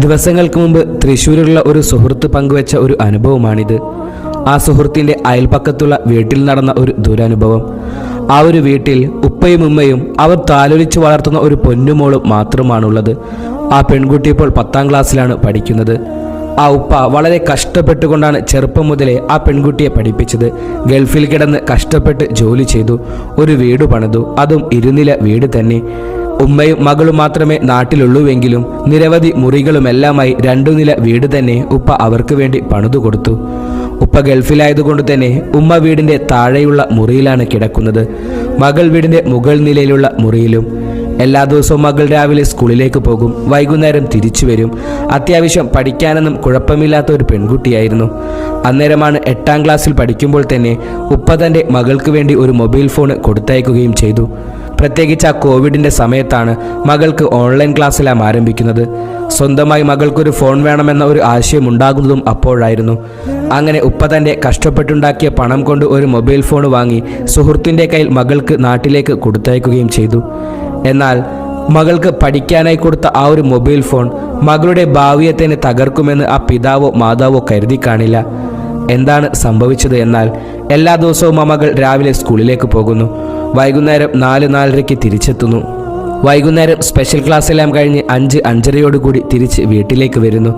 ദിവസങ്ങൾക്ക് മുമ്പ് തൃശ്ശൂരിലുള്ള ഒരു സുഹൃത്ത് പങ്കുവെച്ച ഒരു അനുഭവമാണിത്. ആ സുഹൃത്തിൻ്റെ അയൽപ്പക്കത്തുള്ള വീട്ടിൽ നടന്ന ഒരു ദുരനുഭവം. ആ ഒരു വീട്ടിൽ ഉപ്പയും ഉമ്മയും അവർ താലോലിച്ച് വളർത്തുന്ന ഒരു പൊന്നുമോളും മാത്രമാണുള്ളത്. ആ പെൺകുട്ടി ഇപ്പോൾ 10ാം ക്ലാസ്സിലാണ് പഠിക്കുന്നത്. ആ ഉപ്പ വളരെ കഷ്ടപ്പെട്ടുകൊണ്ടാണ് ചെറുപ്പം മുതലേ ആ പെൺകുട്ടിയെ പഠിപ്പിച്ചത്. ഗൾഫിൽ കിടന്ന് കഷ്ടപ്പെട്ട് ജോലി ചെയ്തു, ഒരു വീട് പണിതു, അതും ഇരുനില വീട് തന്നെ. ഉമ്മയും മകളും മാത്രമേ നാട്ടിലുള്ളൂവെങ്കിലും നിരവധി മുറികളുമെല്ലാമായി 2 നില വീട് തന്നെ ഉപ്പ അവർക്ക് വേണ്ടി പണിതു കൊടുത്തു. ഉപ്പ ഗൾഫിലായതുകൊണ്ട് തന്നെ ഉമ്മ വീടിൻ്റെ താഴെയുള്ള മുറിയിലാണ് കിടക്കുന്നത്, മകൾ വീടിൻ്റെ മുകൾ നിലയിലുള്ള മുറിയിലും. എല്ലാ ദിവസവും മകൾ രാവിലെ സ്കൂളിലേക്ക് പോകും, വൈകുന്നേരം തിരിച്ചു വരും. അത്യാവശ്യം പഠിക്കാനൊന്നും കുഴപ്പമില്ലാത്ത ഒരു പെൺകുട്ടിയായിരുന്നു. അന്നേരമാണ് 8ാം ക്ലാസ്സിൽ പഠിക്കുമ്പോൾ തന്നെ ഉപ്പ തൻ്റെ മകൾക്ക് വേണ്ടി ഒരു മൊബൈൽ ഫോൺ കൊടുത്തയക്കുകയും ചെയ്തു. പ്രത്യേകിച്ച് ആ കോവിഡിൻ്റെ സമയത്താണ് മകൾക്ക് ഓൺലൈൻ ക്ലാസ്സെല്ലാം ആരംഭിക്കുന്നത്. സ്വന്തമായി മകൾക്കൊരു ഫോൺ വേണമെന്ന ഒരു ആശയം ഉണ്ടാകുന്നതും അപ്പോഴായിരുന്നു. അങ്ങനെ ഉപ്പ തൻ്റെ കഷ്ടപ്പെട്ടുണ്ടാക്കിയ പണം കൊണ്ട് ഒരു മൊബൈൽ ഫോൺ വാങ്ങി സുഹൃത്തിൻ്റെ കയ്യിൽ മകൾക്ക് നാട്ടിലേക്ക് കൊടുത്തയക്കുകയും ചെയ്തു. എന്നാൽ മകൾക്ക് പഠിക്കാനായി കൊടുത്ത ആ ഒരു മൊബൈൽ ഫോൺ മകളുടെ ഭാവിയെ തന്നെ തകർക്കുമെന്ന് ആ പിതാവോ മാതാവോ കരുതി കാണില്ല. എന്താണ് സംഭവിച്ചത് എന്നാൽ എല്ലാ ദിവസവും ആ മകൾ രാവിലെ സ്കൂളിലേക്ക് പോകുന്നു, വൈകുന്നേരം 4-4:30 തിരിച്ചെത്തുന്നു. വൈകുന്നേരം സ്പെഷ്യൽ ക്ലാസ്സെല്ലാം കഴിഞ്ഞ് 5-5:30 തിരിച്ച് വീട്ടിലേക്ക് വരുന്നു.